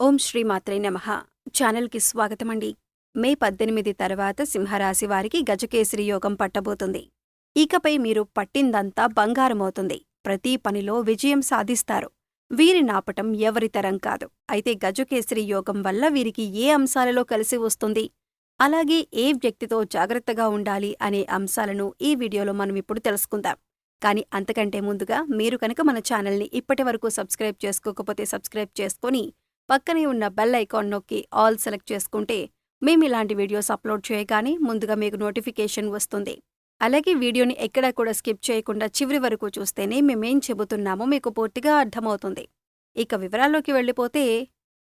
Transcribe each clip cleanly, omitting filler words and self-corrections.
ఓం శ్రీ మాత్రే నమః. ఛానల్కి స్వాగతమండి. మే 18 తర్వాత సింహరాశి వారికి గజకేసరి యోగం పట్టబోతుంది. ఇకపై మీరు పట్టిందంతా బంగారమవుతుంది. ప్రతి పనిలో విజయం సాధిస్తారు. వీరి నాపటం ఎవరితరం కాదు. అయితే గజకేసరి యోగం వల్ల వీరికి ఏ అంశాలలో కలిసి వస్తుంది, అలాగే ఏ వ్యక్తితో జాగ్రత్తగా ఉండాలి అనే అంశాలను ఈ వీడియోలో మనం ఇప్పుడు తెలుసుకుందాం. కానీ అంతకంటే ముందుగా మీరు కనుక మన ఛానల్ని ఇప్పటివరకు సబ్స్క్రైబ్ చేసుకోకపోతే సబ్స్క్రైబ్ చేసుకొని పక్కనే ఉన్న బెల్ ఐకాన్ నొక్కి ఆల్ సెలెక్ట్ చేసుకుంటే మేము ఇలాంటి వీడియోస్ అప్లోడ్ చేయగానే ముందుగా మీకు నోటిఫికేషన్ వస్తుంది. అలాగే వీడియోని ఎక్కడా కూడా స్కిప్ చేయకుండా చివరి వరకు చూస్తేనే మేమేం చెబుతున్నామో మీకు పూర్తిగా అర్థమవుతుంది. ఇక వివరాల్లోకి వెళ్ళిపోతే,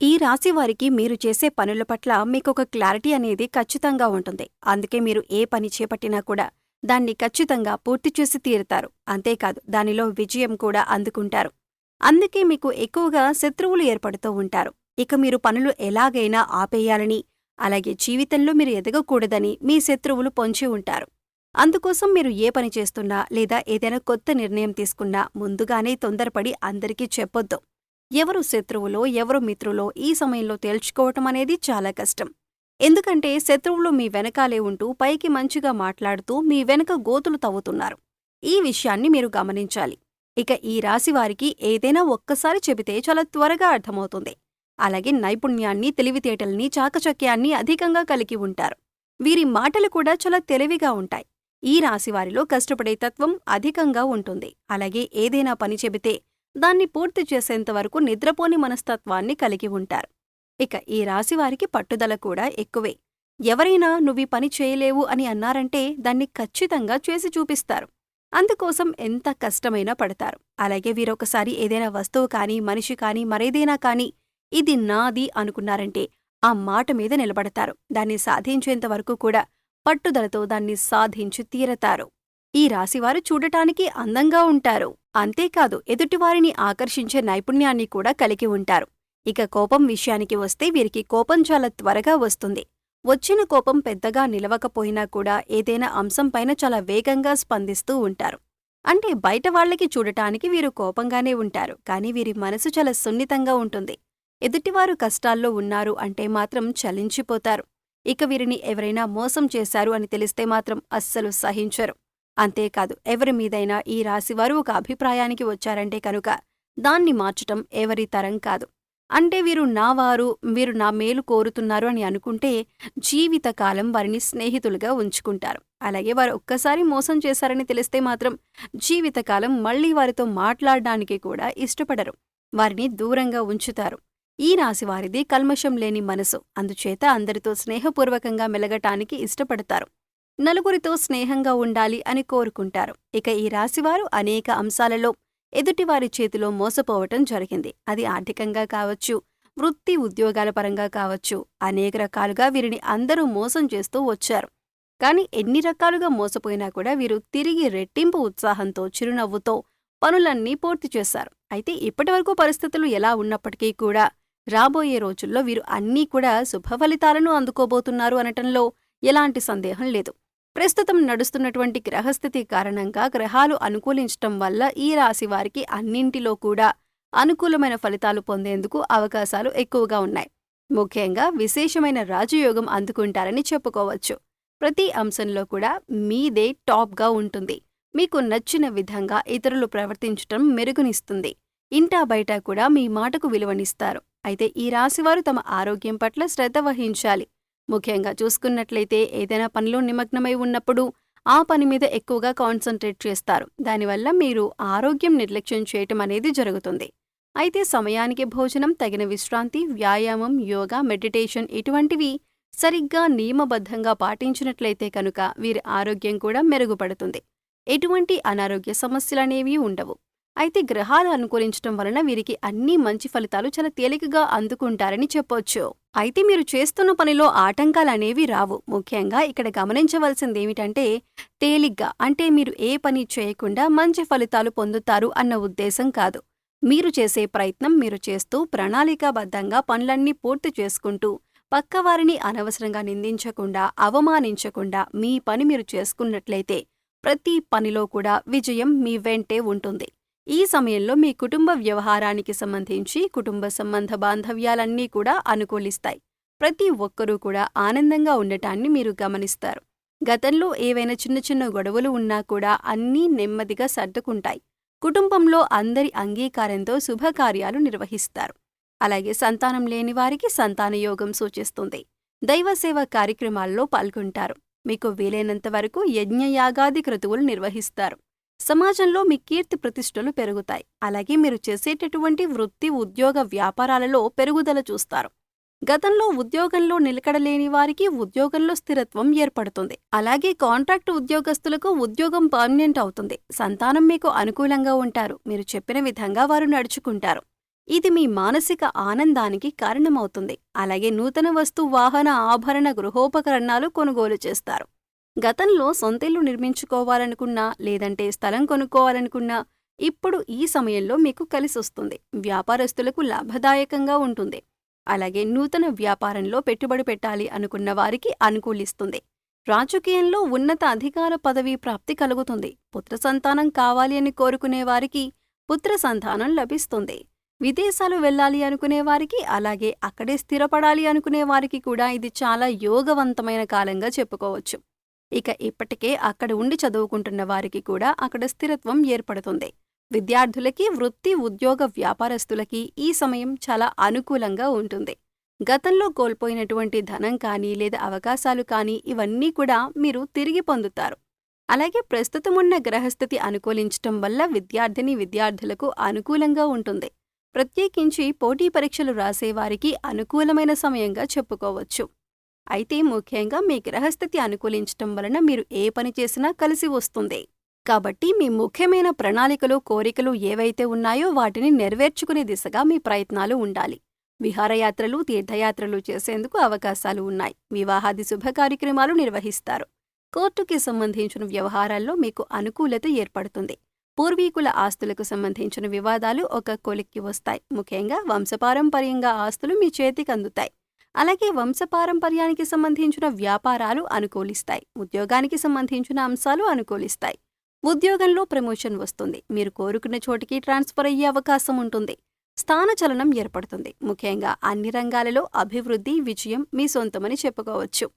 ఈ రాశి వారికి మీరు చేసే పనుల పట్ల మీకొక క్లారిటీ అనేది ఖచ్చితంగా ఉంటుంది. అందుకే మీరు ఏ పని చేపట్టినా కూడా దాన్ని ఖచ్చితంగా పూర్తి చేసి తీరుతారు. అంతేకాదు దానిలో విజయం కూడా అందుకుంటారు. అందుకే మీకు ఎక్కువగా శత్రువులు ఏర్పడుతూ ఉంటారు. ఇక మీరు పనులు ఎలాగైనా ఆపేయాలని, అలాగే జీవితంలో మీరు ఎదగకూడదని మీ శత్రువులు పొంచి ఉంటారు. అందుకోసం మీరు ఏ పని చేస్తున్నా లేదా ఏదైనా కొత్త నిర్ణయం తీసుకున్నా ముందుగానే తొందరపడి అందరికీ చెప్పొద్దు. ఎవరు శత్రువులో ఎవరు మిత్రులో ఈ సమయంలో తేల్చుకోవటం అనేది చాలా కష్టం. ఎందుకంటే శత్రువులు మీ వెనకాలే ఉంటూ పైకి మంచిగా మాట్లాడుతూ మీ వెనక గోతులు తవ్వుతున్నారు. ఈ విషయాన్ని మీరు గమనించాలి. ఇక ఈ రాశివారికి ఏదైనా ఒక్కసారి చెబితే చాలా త్వరగా అర్థమవుతుంది. అలాగే నైపుణ్యాన్ని, తెలివితేటల్ని, చాకచక్యాన్ని అధికంగా కలిగి ఉంటారు. వీరి మాటలు కూడా చాలా తెలివిగా ఉంటాయి. ఈ రాశివారిలో కష్టపడే తత్వం అధికంగా ఉంటుంది. అలాగే ఏదైనా పని చెబితే దాన్ని పూర్తి చేసేంతవరకు నిద్రపోని మనస్తత్వాన్ని కలిగి ఉంటారు. ఇక ఈ రాశివారికి పట్టుదల కూడా ఎక్కువే. ఎవరైనా నువ్వీ పని చేయలేవు అని అన్నారంటే దాన్ని ఖచ్చితంగా చేసి చూపిస్తారు. అందుకోసం ఎంత కష్టమైనా పడతారు. అలాగే వీరొకసారి ఏదైనా వస్తువు కానీ, మనిషి కానీ, మరేదైనా కానీ ఇది నాది అనుకున్నారంటే ఆ మాట మీద నిలబడతారు. దాన్ని సాధించేంతవరకు కూడా పట్టుదలతో దాన్ని సాధించి తీరతారు. ఈ రాశివారు చూడటానికి అందంగా ఉంటారు. అంతేకాదు ఎదుటివారిని ఆకర్షించే నైపుణ్యాన్ని కూడా కలిగి ఉంటారు. ఇక కోపం విషయానికి వస్తే వీరికి కోపం చాలా త్వరగా వస్తుంది. వచ్చిన కోపం పెద్దగా నిలవకపోయినా కూడా ఏదైనా అంశంపైన చాలా వేగంగా స్పందిస్తూ ఉంటారు. అంటే బయట వాళ్లకి చూడటానికి వీరు కోపంగానే ఉంటారు, కానీ వీరి మనసు చాలా సున్నితంగా ఉంటుంది. ఎదుటివారు కష్టాల్లో ఉన్నారు అంటే మాత్రం చలించిపోతారు. ఇక వీరిని ఎవరైనా మోసం చేశారు అని తెలిస్తే మాత్రం అస్సలు సహించరు. అంతేకాదు ఎవరి మీదైనా ఈ రాశివారు ఒక అభిప్రాయానికి వచ్చారంటే కనుక దాన్ని మార్చటం ఎవరి తరం కాదు. అంటే వీరు నా మేలు కోరుతున్నారు అని అనుకుంటే జీవితకాలం వారిని స్నేహితులుగా ఉంచుకుంటారు. అలాగే వారు ఒక్కసారి మోసం చేశారని తెలిస్తే మాత్రం జీవితకాలం మళ్లీ వారితో మాట్లాడడానికి కూడా ఇష్టపడరు. వారిని దూరంగా ఉంచుతారు. ఈ రాశివారిది కల్మషం లేని మనసు. అందుచేత అందరితో స్నేహపూర్వకంగా మెలగటానికి ఇష్టపడతారు. నలుగురితో స్నేహంగా ఉండాలి అని కోరుకుంటారు. ఇక ఈ రాశివారు అనేక అంశాలలో ఎదుటివారి చేతిలో మోసపోవటం జరిగింది. అది ఆర్థికంగా కావచ్చు, వృత్తి ఉద్యోగాల పరంగా కావచ్చు. అనేక రకాలుగా వీరిని అందరూ మోసం చేస్తూ వచ్చారు. కాని ఎన్ని రకాలుగా మోసపోయినా కూడా వీరు తిరిగి రెట్టింపు ఉత్సాహంతో, చిరునవ్వుతో పనులన్నీ పూర్తి చేశారు. అయితే ఇప్పటివరకు పరిస్థితులు ఎలా ఉన్నప్పటికీ కూడా రాబోయే రోజుల్లో వీరు అన్నీ కూడా శుభఫలితాలను అందుకోబోతున్నారు అనటంలో ఎలాంటి సందేహం లేదు. ప్రస్తుతం నడుస్తున్నటువంటి గ్రహస్థితి కారణంగా గ్రహాలు అనుకూలించటం వల్ల ఈ రాశివారికి అన్నింటిలో కూడా అనుకూలమైన ఫలితాలు పొందేందుకు అవకాశాలు ఎక్కువగా ఉన్నాయి. ముఖ్యంగా విశేషమైన రాజయోగం అందుకుంటారని చెప్పుకోవచ్చు. ప్రతి అంశంలో కూడా మీదే టాప్గా ఉంటుంది. మీకు నచ్చిన విధంగా ఇతరులు ప్రవర్తించటం మెరుగునిస్తుంది. ఇంటా బయట కూడా మీ మాటకు విలువనిస్తారు. అయితే ఈ రాశివారు తమ ఆరోగ్యం పట్ల శ్రద్ధ వహించాలి. ముఖ్యంగా చూసుకున్నట్లయితే ఏదైనా పనిలో నిమగ్నమై ఉన్నప్పుడు ఆ పని మీద ఎక్కువగా కాన్సంట్రేట్ చేస్తారు. దానివల్ల మీరు ఆరోగ్యం నిర్లక్ష్యం చేయటం అనేది జరుగుతుంది. అయితే సమయానికి భోజనం, తగిన విశ్రాంతి, వ్యాయామం, యోగా, మెడిటేషన్ ఇటువంటివి సరిగ్గా నియమబద్ధంగా పాటించినట్లయితే కనుక వీరి ఆరోగ్యం కూడా మెరుగుపడుతుంది. ఎటువంటి అనారోగ్య సమస్యలనేవి ఉండవు. అయితే గ్రహాలు అనుకూలించటం వలన వీరికి అన్ని మంచి ఫలితాలు చాలా తేలికగా అందుకుంటారని చెప్పొచ్చు. అయితే మీరు చేస్తున్న పనిలో ఆటంకాలనేవి రావు. ముఖ్యంగా ఇక్కడ గమనించవలసిందేమిటంటే తేలిగ్గా అంటే మీరు ఏ పని చేయకుండా మంచి ఫలితాలు పొందుతారు అన్న ఉద్దేశం కాదు. మీరు చేసే ప్రయత్నం మీరు చేస్తూ ప్రణాళికాబద్ధంగా పనులన్నీ పూర్తి చేసుకుంటూ పక్కవారిని అనవసరంగా నిందించకుండా, అవమానించకుండా మీ పని మీరు చేసుకున్నట్లయితే ప్రతి పనిలో కూడా విజయం మీ వెంటే ఉంటుంది. ఈ సమయంలో మీ కుటుంబ వ్యవహారానికి సంబంధించి కుటుంబ సంబంధ బాంధవ్యాలన్నీ కూడా అనుకూలిస్తాయి. ప్రతి ఒక్కరూ కూడా ఆనందంగా ఉండటాన్ని మీరు గమనిస్తారు. గతంలో ఏవైనా చిన్న చిన్న గొడవలు ఉన్నా కూడా అన్నీ నెమ్మదిగా సర్దుకుంటాయి. కుటుంబంలో అందరి అంగీకారంతో శుభకార్యాలు నిర్వహిస్తారు. అలాగే సంతానం లేని వారికి సంతానయోగం సూచిస్తుంది. దైవసేవ కార్యక్రమాల్లో పాల్గొంటారు. మీకు వీలైనంత వరకు యజ్ఞయాగాది క్రతువులు నిర్వహిస్తారు. సమాజంలో మీ కీర్తి ప్రతిష్టలు పెరుగుతాయి. అలాగే మీరు చేసేటటువంటి వృత్తి ఉద్యోగ వ్యాపారాలలో పెరుగుదల చూస్తారు. గతంలో ఉద్యోగంలో నిలకడలేని వారికి ఉద్యోగంలో స్థిరత్వం ఏర్పడుతుంది. అలాగే కాంట్రాక్టు ఉద్యోగస్తులకు ఉద్యోగం పర్మనెంట్ అవుతుంది. సంతానం మీకు అనుకూలంగా ఉంటారు. మీరు చెప్పిన విధంగా వారు నడుచుకుంటారు. ఇది మీ మానసిక ఆనందానికి కారణమవుతుంది. అలాగే నూతన వస్తు వాహన ఆభరణ గృహోపకరణాలు కొనుగోలు చేస్తారు. గతంలో సొంతిల్లు నిర్మించుకోవాలనుకున్నా లేదంటే స్థలం కొనుక్కోవాలనుకున్నా ఇప్పుడు ఈ సమయంలో మీకు కలిసొస్తుంది. వ్యాపారస్తులకు లాభదాయకంగా ఉంటుంది. అలాగే నూతన వ్యాపారంలో పెట్టుబడి పెట్టాలి అనుకున్న వారికి అనుకూలిస్తుంది. రాజకీయంలో ఉన్నత అధికార పదవి ప్రాప్తి కలుగుతుంది. పుత్ర సంతానం కావాలి అని కోరుకునే వారికి పుత్ర సంతానం లభిస్తుంది. విదేశాలు వెళ్ళాలి అనుకునే వారికి అలాగే అక్కడే స్థిరపడాలి అనుకునే వారికి కూడా ఇది చాలా యోగవంతమైన కాలంగా చెప్పుకోవచ్చు. ఇక ఇప్పటికే అక్కడ ఉండి చదువుకుంటున్న వారికి కూడా అక్కడ స్థిరత్వం ఏర్పడుతుంది. విద్యార్థులకి వృత్తి ఉద్యోగ వ్యాపారస్తులకి ఈ సమయం చాలా అనుకూలంగా ఉంటుంది. గతంలో కోల్పోయినటువంటి ధనం కానీ లేదా అవకాశాలు కానీ ఇవన్నీ కూడా మీరు తిరిగి పొందుతారు. అలాగే ప్రస్తుతమున్న గ్రహస్థితి అనుకూలించటం వల్ల విద్యార్థులకు అనుకూలంగా ఉంటుంది. ప్రత్యేకించి పోటీ పరీక్షలు రాసేవారికి అనుకూలమైన సమయంగా చెప్పుకోవచ్చు. అయితే ముఖ్యంగా మీ గ్రహస్థితి అనుకూలించటం వలన మీరు ఏ పని చేసినా కలిసి వస్తుంది. కాబట్టి మీ ముఖ్యమైన ప్రణాళికలు కోరికలు ఏవైతే ఉన్నాయో వాటిని నెరవేర్చుకునే దిశగా మీ ప్రయత్నాలు ఉండాలి. విహారయాత్రలు తీర్థయాత్రలు చేసేందుకు అవకాశాలు ఉన్నాయి. వివాహాది శుభ కార్యక్రమాలు నిర్వహిస్తారు. కోర్టుకి సంబంధించిన వ్యవహారాల్లో మీకు అనుకూలత ఏర్పడుతుంది. పూర్వీకుల ఆస్తులకు సంబంధించిన వివాదాలు ఒక కొలిక్కి వస్తాయి. ముఖ్యంగా వంశపారంపర్యంగా ఆస్తులు మీ చేతికి అందుతాయి. అలాగే వంశపారంపర్యానికి సంబంధించిన వ్యాపారాలు అనుకూలిస్తాయి. ఉద్యోగానికి సంబంధించిన అంశాలు అనుకూలిస్తాయి. ఉద్యోగంలో ప్రమోషన్ వస్తుంది. మీరు కోరుకున్న చోటికి ట్రాన్స్ఫర్ అయ్యే అవకాశం ఉంటుంది. స్థానచలనం ఏర్పడుతుంది. ముఖ్యంగా అన్ని రంగాలలో అభివృద్ధి విజయం మీ సొంతమని చెప్పుకోవచ్చు.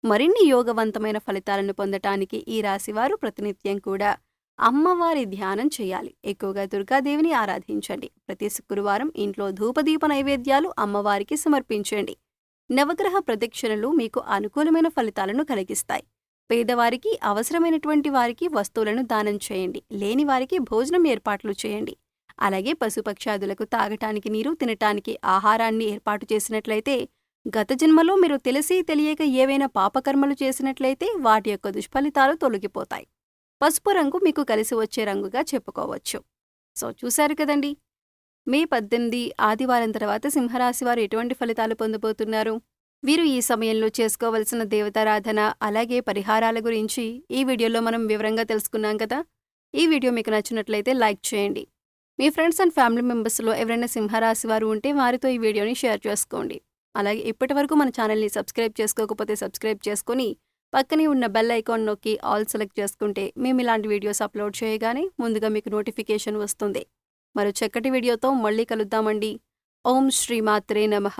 మరిన్ని యోగవంతమైన ఫలితాలను పొందటానికి ఈ రాశివారు ప్రతినిత్యం కూడా అమ్మవారి ధ్యానం చేయాలి. ఎక్కువగా దుర్గాదేవిని ఆరాధించండి. ప్రతి శుక్రవారం ఇంట్లో ధూపదీప నైవేద్యాలు అమ్మవారికి సమర్పించండి. నవగ్రహ ప్రదక్షిణలు మీకు అనుకూలమైన ఫలితాలను కలిగిస్తాయి. పేదవారికి అవసరమైనటువంటి వారికి వస్తువులను దానం చేయండి. లేని వారికి భోజనం ఏర్పాట్లు చేయండి. అలాగే పశుపక్షాదులకు తాగటానికి నీరు, తినటానికి ఆహారాన్ని ఏర్పాటు చేసినట్లయితే గత జన్మలో మీరు తెలిసి తెలియక ఏవైనా పాపకర్మలు చేసినట్లయితే వాటి యొక్క దుష్ఫలితాలు తొలగిపోతాయి. పసుపు రంగు మీకు కలిసి వచ్చే రంగుగా చెప్పుకోవచ్చు. సో చూశారు కదండి, మే 18 ఆదివారం తర్వాత సింహరాశి వారు ఎటువంటి ఫలితాలు పొందబోతున్నారు. వీరు ఈ సమయంలో చేసుకోవలసిన దేవతారాధన అలాగే పరిహారాల గురించి ఈ వీడియోలో మనం వివరంగా తెలుసుకున్నాం కదా. ఈ వీడియో మీకు నచ్చినట్లయితే లైక్ చేయండి. మీ ఫ్రెండ్స్ అండ్ ఫ్యామిలీ మెంబర్స్లో ఎవరైనా సింహరాశి వారు ఉంటే వారితో ఈ వీడియోని షేర్ చేసుకోండి. అలాగే ఇప్పటివరకు మన ఛానల్ని సబ్స్క్రైబ్ చేసుకోకపోతే సబ్స్క్రైబ్ చేసుకొని పక్కనే ఉన్న బెల్ ఐకాన్ నొక్కి ఆల్ సెలెక్ట్ చేసుకుంటే మేము ఇలాంటి వీడియోస్ అప్లోడ్ చేయగానే ముందుగా మీకు నోటిఫికేషన్ వస్తుంది. మరో చక్కటి వీడియోతో మళ్ళీ కలుద్దామండి. ఓం శ్రీమాత్రే నమః.